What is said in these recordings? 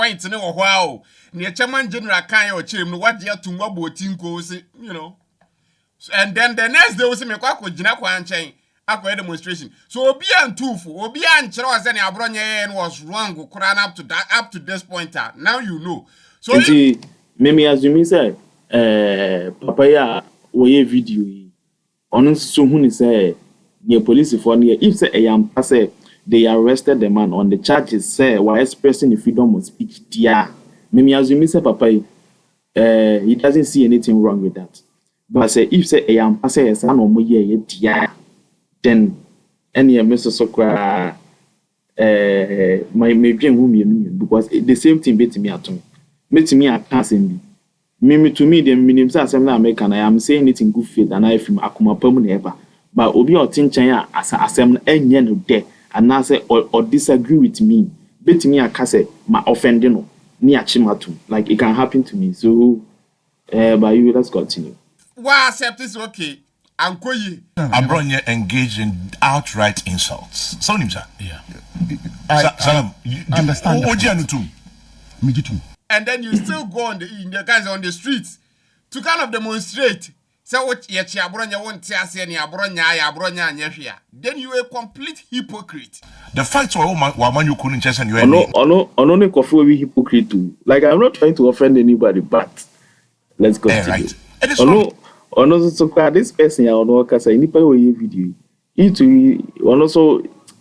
point in a while. Near Chairman General Kaya or Chim, what year to Mobo Tinko, you know. And then the next day was a Mekako Jinako and Chain, Aqua demonstration. So Obian Tufu, Obian Charles and Abronya was wrong, who ran up to this point. Now you know. So Mimi, as you say, Papaya, we video. On so who say the police for near if say I am say they arrested the man on the charges say while expressing the freedom of speech. Dear, Mimi, as you say, Papa, he doesn't see anything wrong with that. But say if say I am say a son or more dear, then any Mr. Sokra my maybe whom because the same thing beat me at me. Meet me at passing me to me the minimum assembly American I am saying it in good faith and I film akuma permanent but obi or tinchanya as assembly enye no de and now say or disagree with me beat me akase my offending no ni achimatu like it can happen to me so but you let's continue. Why accept is okay. Abronya engaged in outright insults. So Nimsa. Yeah. Salam, you understand. Me too. And then you still go on the guys on the streets to kind of demonstrate. So what Abronya won't say any Abronya and Yeshia. Then you a complete hypocrite. The facts were one you couldn't just and you only coffee will be hypocrite too. Like I'm not trying to offend anybody, but let's continue. Right. It is so this person I know because I need to video.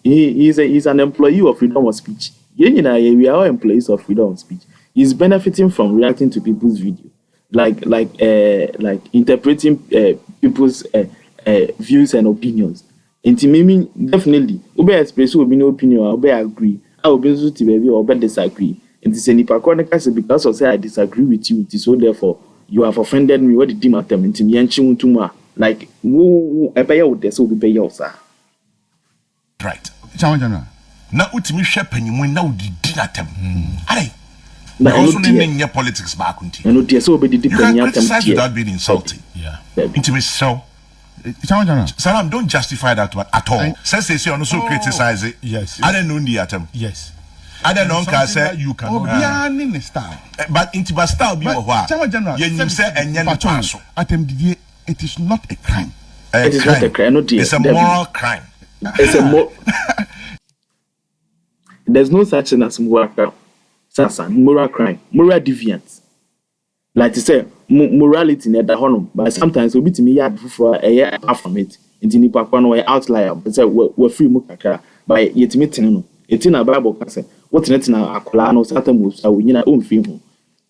He's an employee of freedom of speech. We are all employees of freedom of speech. He's benefiting from reacting to people's video, like interpreting people's views and opinions. And maybe definitely, we express our opinion, we agree, I will be baby or disagree. And this any because of say I disagree with you, so therefore you have offended me. What did you matter? Like who would this will be your sir. Right. Now ultimate shepherd you now did not them. Aye. Also in your politics back on you can criticize without being insulting. Yeah. Intimate so Salam, don't justify that one at all. Since they say also criticize it. Yes. I don't know the atom. Yes. I don't know can say you can. But intimate style be what? You say and it is not a crime. It is not a crime. It's a moral crime. It's a there's no such thing as moral crime. Moral crime, moral deviance. Like to say, morality in the honor, but sometimes we beat me for a year from it. In the Nipakwano, outlier, but say we're free mukaka by yet meeting. It's in a Bible, what's in it now? Akolano, certain moves are within our own film.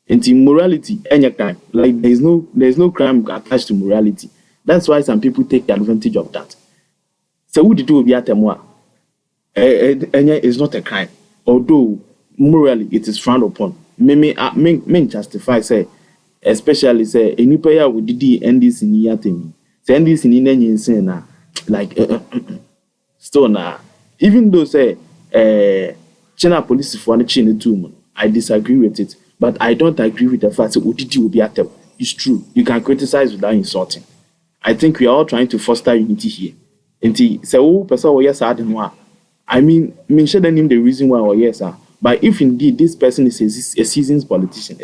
And in morality, any crime, like there's no crime attached to morality. That's why some people take advantage of that. So, who did you be at a moi? It's not a crime, although morally it is frowned upon. Men justify say, especially say any player would end this in Yatemi. Send this in any insane like stone. Even though say China police for the China too, I disagree with it, but I don't agree with the fact that Udidi will be at them. It's true. You can criticize without insulting. I think we are all trying to foster unity here. And so person yes I mean share the name the reason why or yes sir. But if indeed this person is a seasoned politician,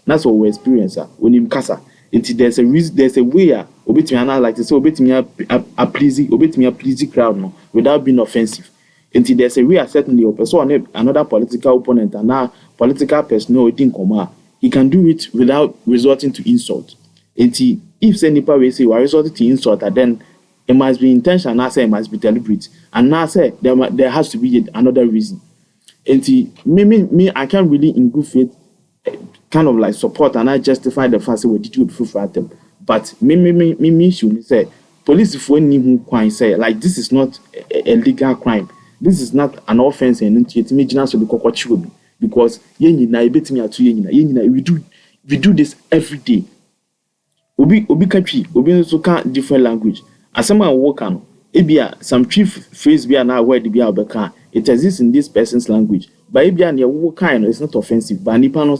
that's what we experience when him casa. There's a reason, there's a way obey me like to say obey me a pleasing crowd no without being offensive. Until there's a way certainly a person another political opponent and now political person no didn't come he can do it without resorting to insult. Until if any party say we resorting to insult, then it must be intentional. Now say it must be deliberate, and now say there has to be another reason. And me, I can't really in good faith kind of like support and I justify the fact that we did it for them. But me should say police if when crime say like this is not a legal crime. This is not an offense and it me just be because we do this every day. Obi country, obi so can different language. As someone work on ebia some chief phrase be na word be abeka. It exists in this person's language. But ebia na wo kind it's not offensive. But nipa no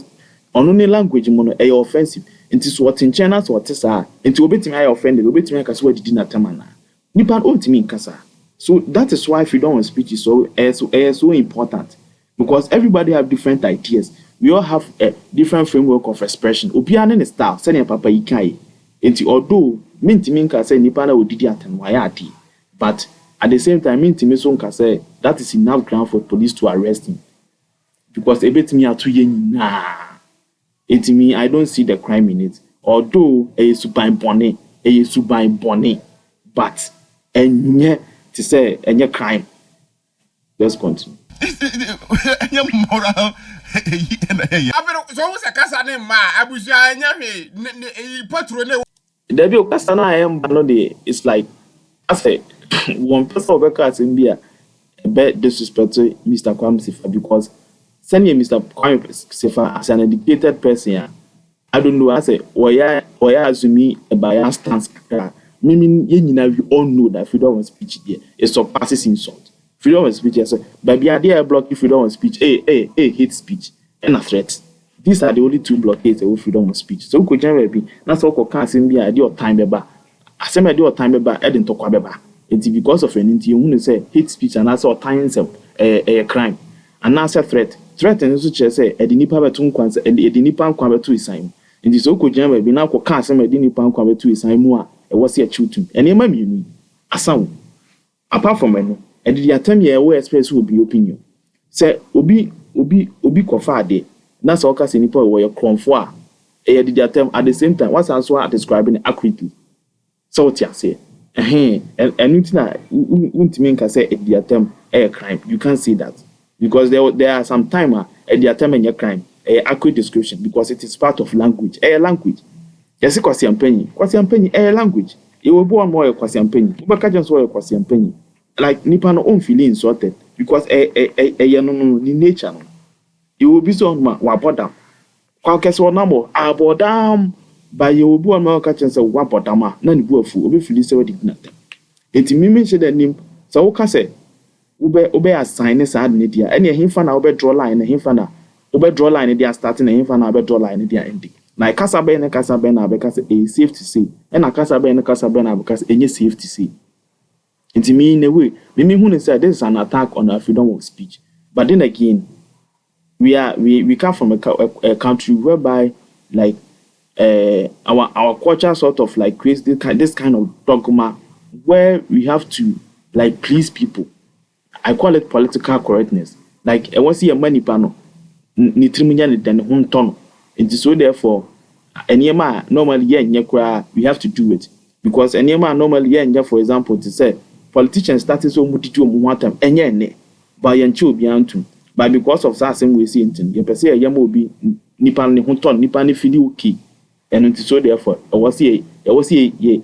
only language mono e offensive. It is what in China so what is ah. Into obetimi I offended, obetimi ka so what did na tamana. Nipa ultimate kasa. So that is why freedom of speech is so important. because everybody have different ideas. We all have a different framework of expression. Obiane ne style, send papa ikai. Enti although mintimi nka say nipa na odidi atanwaya ati, but at the same time mintimi so nka say that is enough ground for police to arrest him. Because ebetimi atu ye nyina. Enti me, I don't see the crime in it. Although a suban bonnet, but enye to say enye crime. Let's continue. Moral. So who's a casa name ma abuja nya patron Debi okasa na I am no dey. It's like I say one person of a in be a bit disrespect to Mr. Kwame Sifa because sending Mr. Kwame Sifa as an educated person. I don't know. I say oya assume a bias stance. Meaning we all know that freedom of speech there is surpasses insult. Freedom of speech, yes, but the idea block freedom of speech, hate speech, and a threat. These are the only two blockades of freedom of speech. So, could never be that's all can't be idea of time beba. I say my deal time beba, I didn't talk about it's because of an interview when you say hate speech and that's all time a crime. And that's a threat. Threat and such as say, a dinipa betun quans and a dinipan quabe to his sign. And this okay never be now can't say my dinipan quabe to his sign more. It was here shooting. And you may a sound. Apart from any. And the attempt here where express will be opinion. Say obi kofa de. That's all case nipa where your crown for. E the attempt at the same time. What's answer describing accurately. So what you say? And anything that untimi can say the attempt a crime. You can't say that because there are some time at the attempt and your crime a accurate description because it is part of language. A language. Yes, kwasi penny a language. You will born more kwasi penny. Ubaka just more kwasi penny. Like nipa no own feeling insulted because no nature no you will be so wa bodam kwa kese wona mo abodam ba you will be on my catch and say wa bodam na ni bu afu obi feel say we dig na tem enti mi mention the name so wo ka say ube assign sa ad ne dia ene himfa na ube draw line na himfa na ube draw line dia starting na himfa na ube draw line dia ending na kasa be na be kasa e safe to say and kasa be na be kasa enye safe to say. It mean in a way, me say this is an attack on our freedom of speech. But then again, we come from a country whereby like our culture sort of like creates this kind of dogma where we have to like please people. I call it political correctness. Like I want to see a money panel, ni trimunya then hunton. And so therefore, normally we have to do it because normally for example to say. Politicians started so much to one time, and by Yancho Biantum. But because of that same way, seeing you per se a yamobi Nipan Hunton, Nipani Fili, and so therefore, I was here,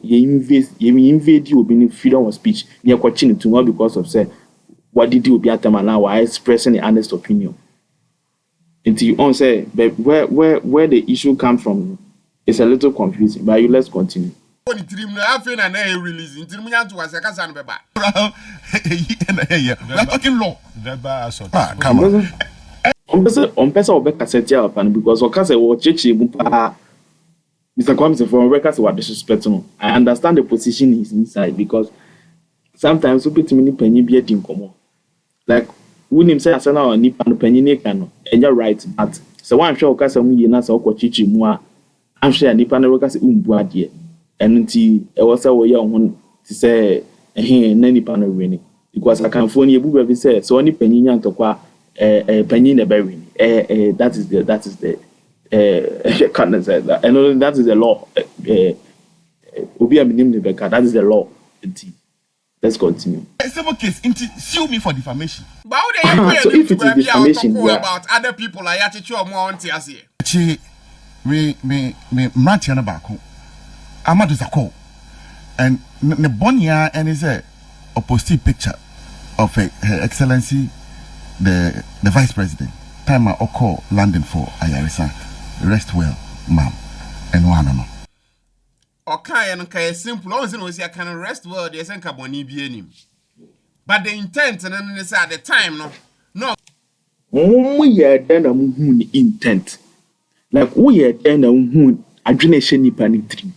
invade you being freedom of speech, near watching to know because of say, what did you be at them now? I expressing the honest opinion. Until you on say, but where the issue comes from is a little confusing, but let's continue. We are talking law. Come on. On person will be set up because Okase will chechi Mr. Kwame from records were disrespectful. I understand the position he's inside because sometimes we put many penny be in common. Like when him say asana or nipa no penny ne kano and you're right but so one sure Okase mu yena so okwachichi mu a I'm sure nipa no Okase umbu ade. And until I was a way on to say, nanny panel winning because I can phone you, baby say, so only penny to qua a penny in a berry. That is the can't say that. And that is the law. Obi a minimum Rebecca, that is the law. Let's continue. Civil case, sue me for defamation. But so if it is defamation, about other people, I attitude more on Tiasia. Me, Matiana Baku. Amadou Zako. And the Bonia and is a opposite picture of Her Excellency the Vice President. Time I call London for Ayarisa. Rest well, ma'am. And one no. Okay, and okay, simple. Only was you can rest well. There's a carboni be but the intent and then it's at the time, no. We are then a moon intent. Like we are then a moon. I generation ni panic dream.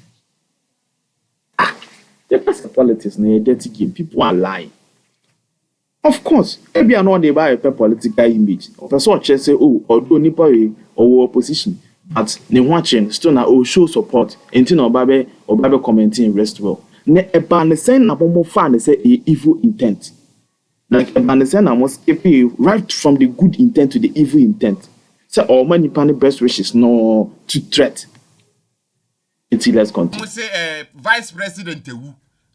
The politics na dirty game. People are lying. Of course, maybe I know they buy a political image. Of a sort, say, oh, or do nipa or opposition, but they watching still now show support. Until no babe or babe commenting rest well. Ne a ban saying na bombo fan say evil intent. Like a ban saying I must right from the good intent to the evil intent. Say all money pan best wishes no to threat. Until let's continue. Say vice president.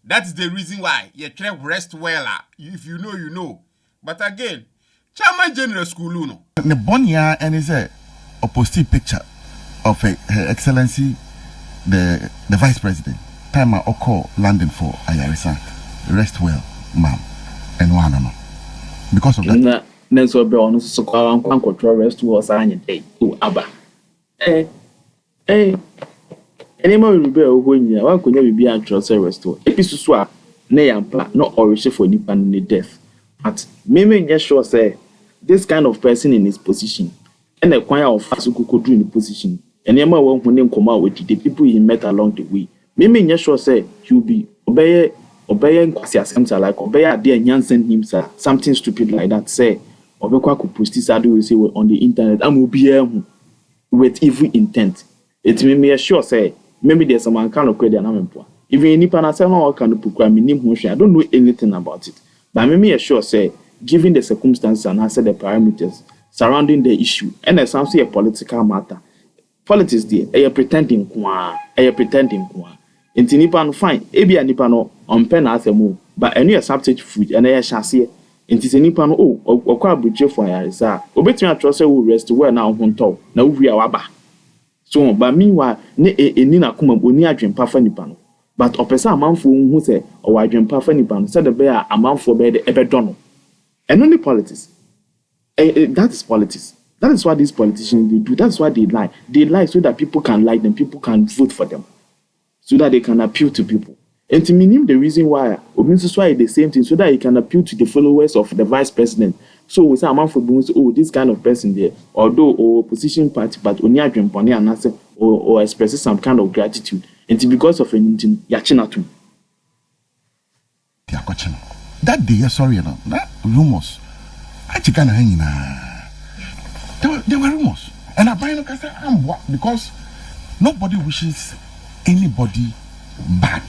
That's the reason why you can rest well. If you know, you know. But again, Chairman General School, no. The Bonia and is a opposite picture of Her Excellency the Vice President. Time I call London for Ayarisa. Rest well, ma'am. And one no. Because of that. Then so be on so call control rest was any day. Oh, Abba. Any more will be a winner. One could never be a trust restore. Episode swap, nay and plan, not origin for nippon in death. But maybe just sure say this kind of person in his position and a choir of fast who could do in the position. And Emma won't come out with the people he met along the way. Maybe just sure say he'll be obeying Quasias like obey a dear Yansen himself, something stupid like that. Say, Obekwa could post this audio say on the internet and will be here with evil intent. It may be sure say. Maybe there's some kind of credit and even any panasa no kind of program I don't know anything about it. But maybe sure say, given the circumstances and answer the parameters surrounding the issue, and there's something a political matter. Politics there, a pretending kwa. Inti nipa no fine, ebi a nipa no on pen as a move, but any substitute food and a chassis. Inti se nipa no or kwa budget for Yarisa. Obetumi trust will rest well now honto. Na we are waba. So, but meanwhile, Nina kuma oni adwempa fa nipa no. But opesa amanfo hu se o adwempa fa nipa no, said the bear amanfo be the ebedono. And only politics. That is politics. That is what these politicians they do. That's why they lie. They lie so that people can like them, people can vote for them, so that they can appeal to people. And to me, the reason why, why the same thing, so that he can appeal to the followers of the vice president. So we say, man for oh, this kind of person there, although or opposition party, but only a dream pony and answer or expresses some kind of gratitude. And because of anything, yachinatu. That day, sorry, that rumors. I can't hang there were rumors. And I buy no because nobody wishes anybody bad.